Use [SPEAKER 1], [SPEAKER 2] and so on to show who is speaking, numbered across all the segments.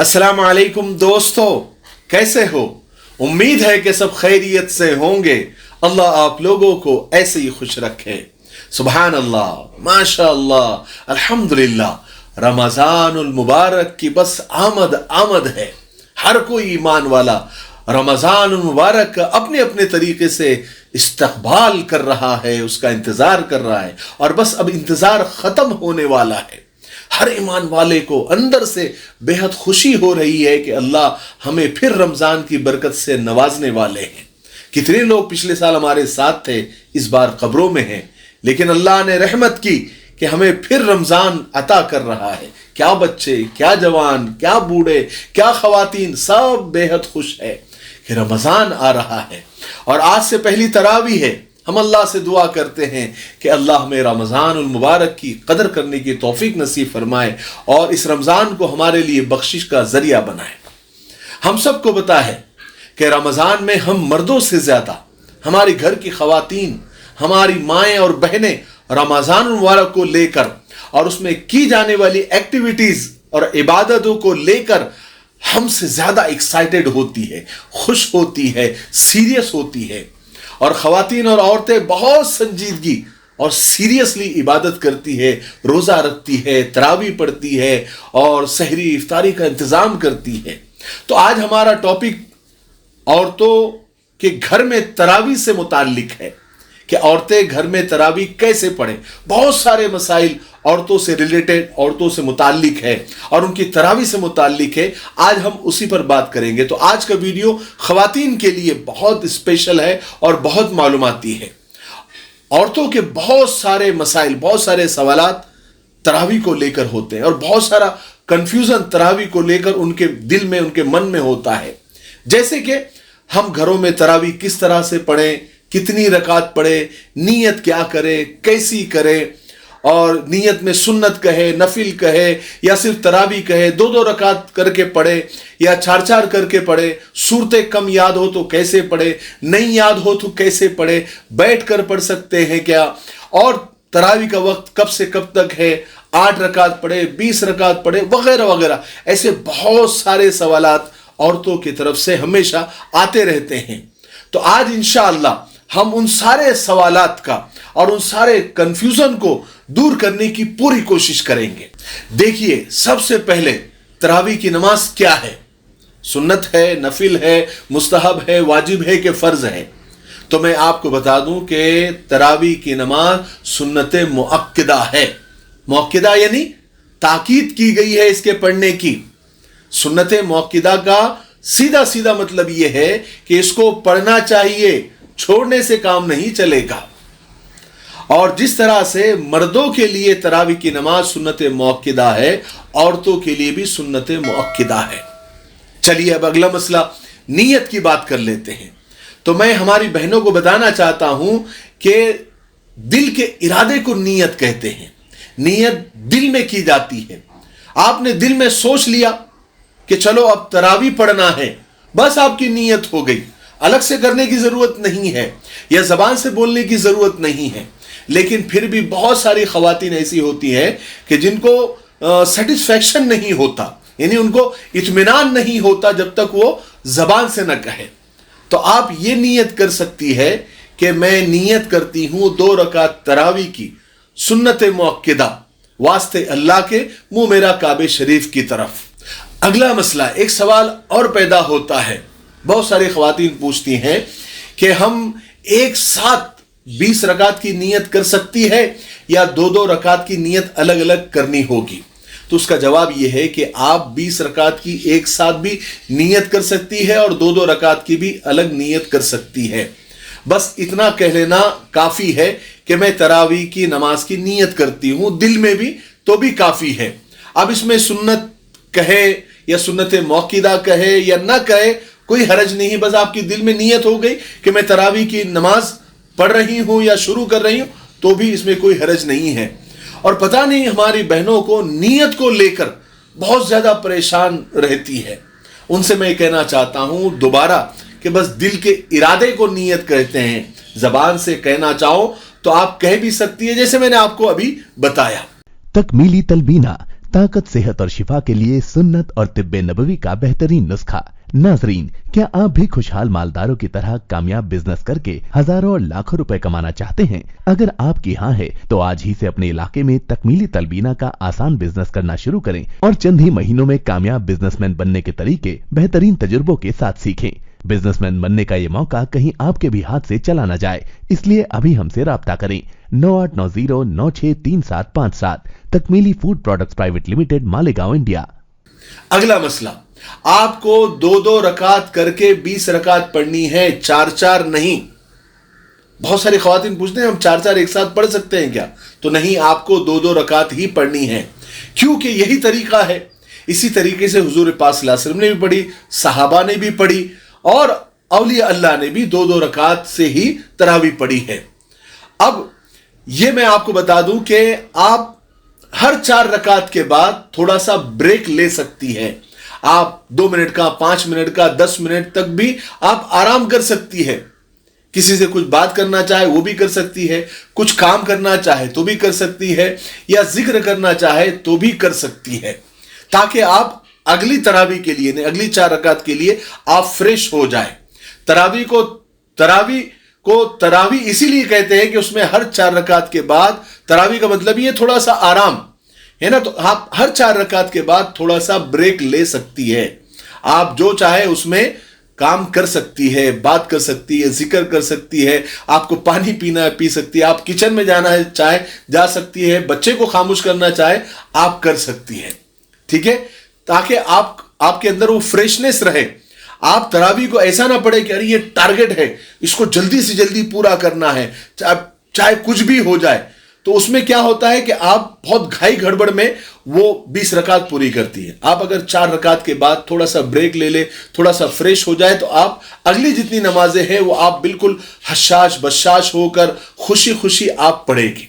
[SPEAKER 1] अस्सलाम वालेकुम दोस्तों, कैसे हो? उम्मीद है कि सब खैरियत से होंगे। अल्लाह आप लोगों को ऐसे ही खुश रखे। सुभान अल्लाह, माशा अल्लाह, अल्हम्दुलिल्लाह। रमजानुल मुबारक की बस आमद है। हर कोई ईमान वाला रमजानुल मुबारक का अपने अपने तरीके से इस्तकबाल कर रहा है, उसका इंतजार कर रहा है और बस अब इंतजार खत्म होने वाला है। हर ईमान वाले को अंदर से बेहद खुशी हो रही है कि अल्लाह हमें फिर रमजान की बरकत से नवाजने वाले हैं। कितने लोग पिछले साल हमारे साथ थे, इस बार कब्रों में हैं, लेकिन अल्लाह ने रहमत की कि हमें फिर रमजान अता कर रहा है। क्या बच्चे, क्या जवान, क्या बूढ़े, क्या खवातीन, सब बेहद खुश है कि रमजान आ रहा है और आज से पहली तरावी है। हम अल्लाह से दुआ करते हैं कि अल्लाह हमें रमज़ानुल मुबारक की कदर करने की तौफीक नसीब फरमाए और इस रमज़ान को हमारे लिए बख्शिश का जरिया बनाए। हम सबको पता है कि रमज़ान में हम मर्दों से ज़्यादा हमारी घर की ख़वातीन, हमारी माएँ और बहनें रमज़ानुल मुबारक को लेकर और उसमें की जाने वाली एक्टिविटीज़ और इबादतों को लेकर हमसे ज़्यादा एक्साइटेड होती है, खुश होती है, सीरियस होती है। और ख़वातीन और औरतें बहुत संजीदगी और सीरियसली इबादत करती है, रोज़ा रखती है, तरावी पढ़ती है और सहरी इफ्तारी का इंतज़ाम करती है। तो आज हमारा टॉपिक औरतों के घर में तरावी से मुताल्लिक है कि औरतें घर में तरावी कैसे पढ़ें। बहुत सारे मसाइल औरतों से रिलेटेड, औरतों से मुताल्लिक है और उनकी तरावी से मुताल्लिक है। आज हम उसी पर बात करेंगे। तो आज का वीडियो ख़वातीन के लिए बहुत स्पेशल है और बहुत मालूमाती है। औरतों के बहुत सारे मसाइल, बहुत सारे सवालात तरावी को लेकर होते हैं और बहुत सारा कंफ्यूजन तरावी को लेकर उनके दिल में, उनके मन में होता है। जैसे कि हम घरों में तरावी किस तरह से पढ़ें, कितनी रकात पढ़े, नीयत क्या करे, कैसी करे, और नीयत में सुन्नत कहे, नफिल कहे या सिर्फ तरावी कहे, दो दो रकात करके पढ़े या चार चार करके पढ़े, सूरतें कम याद हो तो कैसे पढ़े, नहीं याद हो तो कैसे पढ़े, बैठ कर पढ़ सकते हैं क्या, और तरावी का वक्त कब से कब तक है, 8 रकात पढ़े, 20 रकात पढ़े, वगैरह वगैरह। ऐसे बहुत सारे सवालात औरतों की तरफ से हमेशा आते रहते हैं। तो आज इंशाअल्लाह हम उन सारे सवालात का और उन सारे कंफ्यूजन को दूर करने की पूरी कोशिश करेंगे। देखिए, सबसे पहले तरावी की नमाज क्या है? सुन्नत है, नफिल है, मुस्तहब है, वाजिब है कि फर्ज है? तो मैं आपको बता दूं कि तरावी की नमाज सुन्नत मुअक्किदा है। मुअक्किदा यानी ताकीद की गई है इसके पढ़ने की। सुन्नत मुअक्किदा का सीधा सीधा मतलब यह है कि इसको पढ़ना चाहिए, छोड़ने से काम नहीं चलेगा। और जिस तरह से मर्दों के लिए तरावी की नमाज सुन्नत मुअक्किदा है, औरतों के लिए भी सुन्नत मुअक्किदा है। चलिए अब अगला मसला नीयत की बात कर लेते हैं। तो मैं हमारी बहनों को बताना चाहता हूं कि दिल के इरादे को नीयत कहते हैं। नीयत दिल में की जाती है। आपने दिल में सोच लिया कि चलो अब तरावी पढ़ना है, बस आपकी नीयत हो गई। अलग से करने की जरूरत नहीं है या जबान से बोलने की जरूरत नहीं है। लेकिन फिर भी बहुत सारी खवातीन ऐसी होती हैं कि जिनको सेटिस्फैक्शन नहीं होता, यानी उनको इत्मीनान नहीं होता जब तक वो जबान से न कहे। तो आप ये नीयत कर सकती है कि मैं नीयत करती हूं 2 रकात तरावी की सुन्नत मुअक्किदा, वास्ते अल्लाह के, मुंह मेरा काबे शरीफ की तरफ। अगला मसला, एक सवाल और पैदा होता है। बहुत सारी खवातीन पूछती हैं कि हम एक साथ 20 रकात की नीयत कर सकती है या 2-2 रकात की नीयत अलग अलग करनी होगी? तो उसका जवाब यह है कि आप 20 रकात की एक साथ भी नीयत कर सकती है और 2-2 रकात की भी अलग नीयत कर सकती है। बस इतना कह लेना काफ़ी है कि मैं तरावी की नमाज की नीयत करती हूँ, दिल में भी, तो भी काफ़ी है। अब इसमें सुन्नत कहे या सुन्नत मुअक्किदा कहे या ना कहे, कोई हरज नहीं। बस आपकी दिल में नीयत हो गई कि मैं तरावी की नमाज पढ़ रही हूं या शुरू कर रही हूं, तो भी इसमें कोई हरज नहीं है। और पता नहीं हमारी बहनों को नीयत को लेकर बहुत ज्यादा परेशान रहती है। उनसे मैं कहना चाहता हूं दोबारा कि बस दिल के इरादे को नीयत कहते हैं। जबान से कहना चाहो तो आप कह भी सकती है, जैसे मैंने आपको अभी बताया।
[SPEAKER 2] तकमीली तलबीना ताकत, सेहत और शिफा के लिए सुन्नत और तिब्बे नबवी का बेहतरीन नुस्खा। नाजरीन, क्या आप भी खुशहाल मालदारों की तरह कामयाब बिजनेस करके हजारों और लाखों रुपए कमाना चाहते हैं? अगर आपकी हाँ है तो आज ही से अपने इलाके में तकमीली तलबीना का आसान बिजनेस करना शुरू करें और चंद ही महीनों में कामयाब बिजनेसमैन बनने के तरीके बेहतरीन तजुर्बों के साथ सीखें। बिजनेसमैन बनने का ये मौका कहीं आपके भी हाथ से चला न जाए, इसलिए अभी हमसे राब्ता करें। 9890963757। Takmeeli food products private limited, Malegaon, India.
[SPEAKER 1] अगला मसला, आपको 2-2 रकात करके 20 रकात पढ़नी है, 4-4 नहीं। बहुत सारी ख्वातीन पूछते हैं हम 4-4 एक साथ पढ़ सकते हैं क्या? तो नहीं, आपको 2-2 रकात ही पढ़नी है, क्योंकि यही तरीका है। इसी तरीके से हुजूर पाक सल्लल्लाहु अलैहि वसल्लम ने भी पढ़ी, सहाबा ने भी पढ़ी और औलिया अल्लाह ने भी 2-2 रकात से ही तरावी पढ़ी है। अब यह मैं आपको बता दूं कि आप हर 4 रकात के बाद थोड़ा सा ब्रेक ले सकती है। आप 2 मिनट का, 5 मिनट का, 10 मिनट तक भी आप आराम कर सकती है। किसी से कुछ बात करना चाहे वो भी कर सकती है, कुछ काम करना चाहे तो भी कर सकती है, या जिक्र करना चाहे तो भी कर सकती है, ताकि आप अगली तरावी के लिए, अगली 4 रकात के लिए आप फ्रेश हो जाए। तरावी को तरावी इसीलिए कहते हैं कि उसमें हर 4 रकात के बाद, तरावी का मतलब ये थोड़ा सा आराम है ना, तो आप हर 4 रकात के बाद थोड़ा सा ब्रेक ले सकती है। आप जो चाहे उसमें काम कर सकती है, बात कर सकती है, जिक्र कर सकती है, आपको पानी पीना है पी सकती है, आप किचन में जाना है चाहे जा सकती है, बच्चे को खामोश करना चाहे आप कर सकती है। ठीक है, ताकि आपके अंदर वो फ्रेशनेस रहे। आप तरावी को ऐसा ना पड़े कि अरे ये टारगेट है, इसको जल्दी से जल्दी पूरा करना है, चाहे कुछ भी हो जाए। तो उसमें क्या होता है कि आप बहुत घाई गड़बड़ में वो 20 रकात पूरी करती है। आप अगर 4 रकात के बाद थोड़ा सा ब्रेक ले ले, थोड़ा सा फ्रेश हो जाए, तो आप अगली जितनी नमाजें हैं वो आप बिल्कुल हशाश बशाश होकर खुशी खुशी आप पढ़ेगी।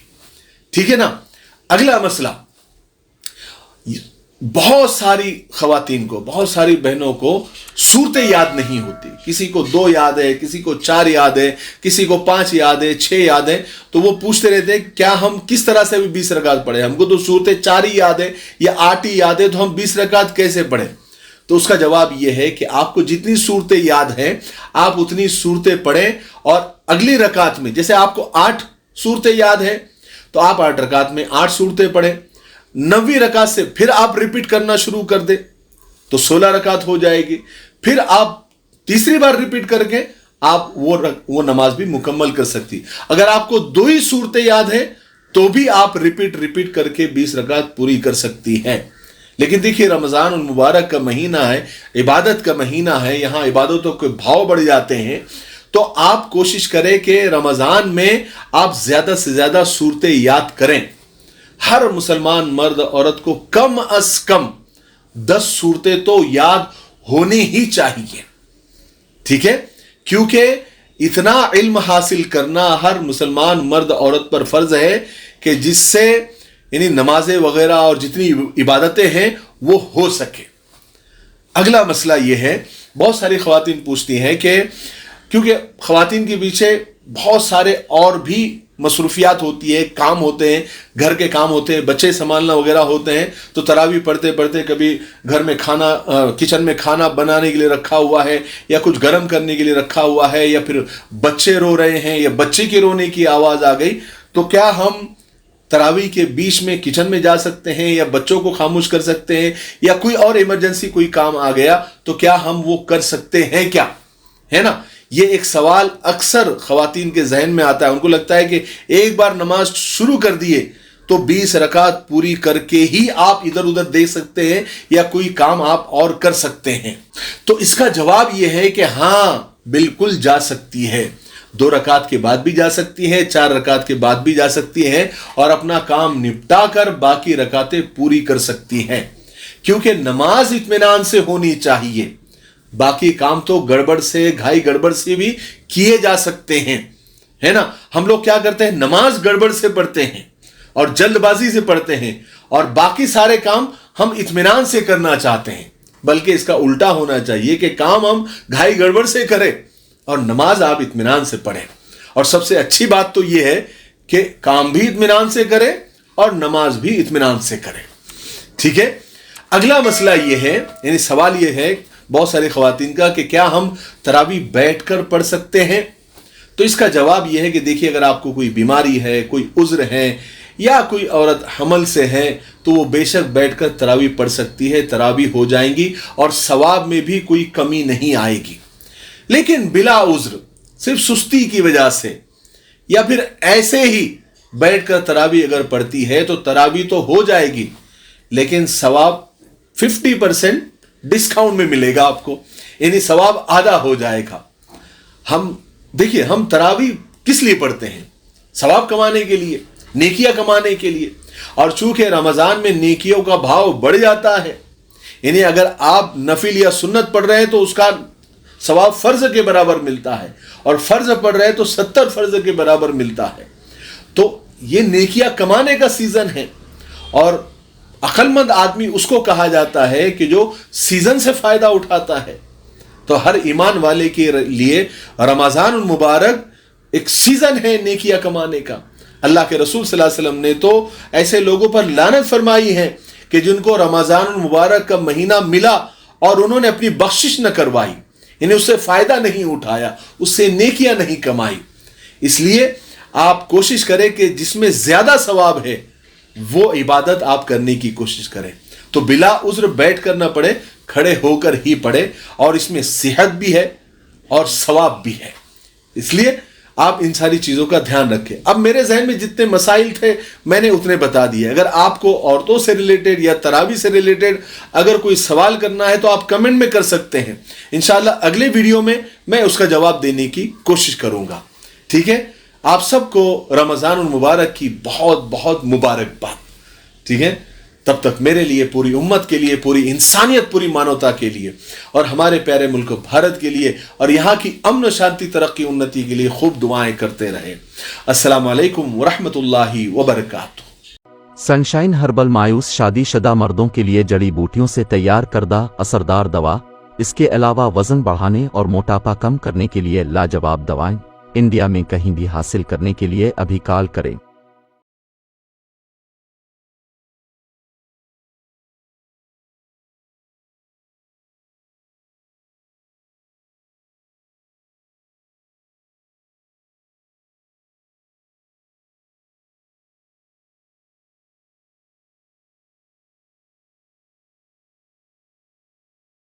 [SPEAKER 1] ठीक है ना। अगला मसला, बहुत सारी खवातीन को, बहुत सारी बहनों को सूरतें याद नहीं होती। किसी को 2 याद है, किसी को 4 याद है, किसी को 5 याद है, 6 याद है। तो वो पूछते रहते हैं क्या हम किस तरह से भी 20 रकात पढ़े, हमको तो सूरतें 4 ही याद है या 8 ही याद है, तो हम 20 रकात कैसे पढ़े? तो उसका जवाब यह है कि आपको जितनी सूरतें याद हैं आप उतनी सूरतें पढ़ें, और अगली रकात में जैसे आपको 8 सूरतें याद है तो आप 8 रकात में 8 सूरतें पढ़ें। 9वीं रकात से फिर आप रिपीट करना शुरू कर दे तो 16 रकात हो जाएगी। फिर आप तीसरी बार रिपीट करके आप वो नमाज भी मुकम्मल कर सकती। अगर आपको 2 ही सूरतें याद है तो भी आप रिपीट करके 20 रकात पूरी कर सकती हैं। लेकिन देखिए, रमजान मुबारक का महीना है, इबादत का महीना है, यहां इबादतों के भाव बढ़ जाते हैं। तो आप कोशिश करें कि रमजान में आप ज्यादा से ज्यादा सूरतें याद करें। हर मुसलमान मर्द औरत को कम अज कम 10 सूरतें तो याद होनी ही चाहिए। ठीक है, क्योंकि इतना इल्म हासिल करना हर मुसलमान मर्द औरत पर फर्ज है कि जिससे यानी नमाजें वगैरह और जितनी इबादतें हैं वो हो सके। अगला मसला यह है, बहुत सारी ख्वातीन पूछती हैं कि क्योंकि ख्वातीन के पीछे बहुत सारे और भी मसरूफियात होती है, काम होते हैं, घर के काम होते हैं, बच्चे संभालना वगैरह होते हैं, तो तरावी पढ़ते पढ़ते कभी घर में खाना, किचन में खाना बनाने के लिए रखा हुआ है, या कुछ गर्म करने के लिए रखा हुआ है, या फिर बच्चे रो रहे हैं या बच्चे के रोने की आवाज़ आ गई, तो क्या हम तरावी के बीच में किचन में जा सकते हैं या बच्चों को खामोश कर सकते हैं, या कोई और इमरजेंसी कोई काम आ गया तो क्या हम वो कर सकते हैं क्या? है ना, ये एक सवाल अक्सर ख्वातीन के जहन में आता है। उनको लगता है कि एक बार नमाज शुरू कर दिए तो 20 रकात पूरी करके ही आप इधर उधर देख सकते हैं या कोई काम आप और कर सकते हैं। तो इसका जवाब यह है कि हाँ, बिल्कुल जा सकती है। 2 रकात के बाद भी जा सकती है, 4 रकात के बाद भी जा सकती है, और अपना काम निपटा कर बाकी रकातें पूरी कर सकती हैं, क्योंकि नमाज इत्मीनान से होनी चाहिए। बाकी काम तो गड़बड़ से, घाई गड़बड़ से भी किए जा सकते हैं, है ना। हम लोग क्या करते हैं, नमाज गड़बड़ से पढ़ते हैं और जल्दबाजी से पढ़ते हैं, और बाकी सारे काम हम इत्मीनान से करना चाहते हैं। बल्कि इसका उल्टा होना चाहिए कि काम हम घाई गड़बड़ से करें और नमाज आप इत्मीनान से पढ़ें। और सबसे अच्छी बात तो यह है कि काम भी इत्मीनान से करें और नमाज भी इत्मीनान से करें। ٹھیک ہے. اگلا مسئلہ یہ ہے، یعنی سوال یہ ہے بہت سارے خواتین کا کہ کیا ہم تراویح بیٹھ کر پڑھ سکتے ہیں؟ تو اس کا جواب یہ ہے کہ دیکھیے، اگر آپ کو کوئی بیماری ہے، کوئی عذر ہے، یا کوئی عورت حمل سے ہے، تو وہ بے شک بیٹھ کر تراویح پڑھ سکتی ہے، تراویح ہو جائیں گی اور ثواب میں بھی کوئی کمی نہیں آئے گی. لیکن بلا عذر، صرف سستی کی وجہ سے یا پھر ایسے ہی بیٹھ کر تراویح اگر پڑھتی ہے تو تراویح تو ہو جائے گی، لیکن ثواب 50% ڈسکاؤنٹ میں ملے گا آپ کو، یعنی ثواب آدھا ہو جائے گا. دیکھیے، ہم تراویح کس لیے پڑھتے ہیں؟ ثواب کمانے کے لیے، نیکیاں کمانے کے لیے. اور چونکہ رمضان میں نیکیوں کا بھاؤ بڑھ جاتا ہے، یعنی اگر آپ نفل یا سنت پڑھ رہے ہیں تو اس کا ثواب فرض کے برابر ملتا ہے، اور فرض پڑھ رہے ہیں تو 70 فرض کے برابر ملتا ہے. تو یہ نیکیاں کمانے کا سیزن ہے، اور عقل مند آدمی اس کو کہا جاتا ہے کہ جو سیزن سے فائدہ اٹھاتا ہے. تو ہر ایمان والے کے لیے رمضان المبارک ایک سیزن ہے نیکیاں کمانے کا. اللہ کے رسول صلی اللہ علیہ وسلم نے تو ایسے لوگوں پر لعنت فرمائی ہے کہ جن کو رمضان المبارک کا مہینہ ملا اور انہوں نے اپنی بخشش نہ کروائی، یعنی اس سے فائدہ نہیں اٹھایا، اس سے نیکیاں نہیں کمائی. اس لیے آپ کوشش کریں کہ جس میں زیادہ ثواب ہے وہ عبادت آپ کرنے کی کوشش کریں. تو بلا عذر بیٹھ کر نہ پڑھے، کھڑے ہو کر ہی پڑھے، اور اس میں صحت بھی ہے اور ثواب بھی ہے. اس لیے آپ ان ساری چیزوں کا دھیان رکھیں. اب میرے ذہن میں جتنے مسائل تھے میں نے اتنے بتا دیے. اگر آپ کو عورتوں سے ریلیٹڈ یا تراویح سے ریلیٹڈ اگر کوئی سوال کرنا ہے تو آپ کمنٹ میں کر سکتے ہیں. انشاءاللہ اگلے ویڈیو میں اس کا جواب دینے کی کوشش کروں گا. ٹھیک ہے؟ آپ سب کو رمضان المبارک کی بہت بہت مبارکباد. ٹھیک ہے؟ تب تک میرے لیے، پوری امت کے لیے، پوری انسانیت، پوری مانوتا کے لیے، اور ہمارے پیارے ملک بھارت کے لیے اور یہاں کی امن و شانتی، ترقی، انتی کے لیے خوب دعائیں کرتے رہیں. السلام علیکم ورحمۃ اللہ وبرکاتہ.
[SPEAKER 3] سنشائن ہربل مایوس شادی شدہ مردوں کے لیے جڑی بوٹیوں سے تیار کردہ اثردار دوا. اس کے علاوہ وزن بڑھانے اور موٹاپا کم کرنے کے لیے لاجواب دوائیں. انڈیا میں کہیں بھی حاصل کرنے کے لیے ابھی کال کریں.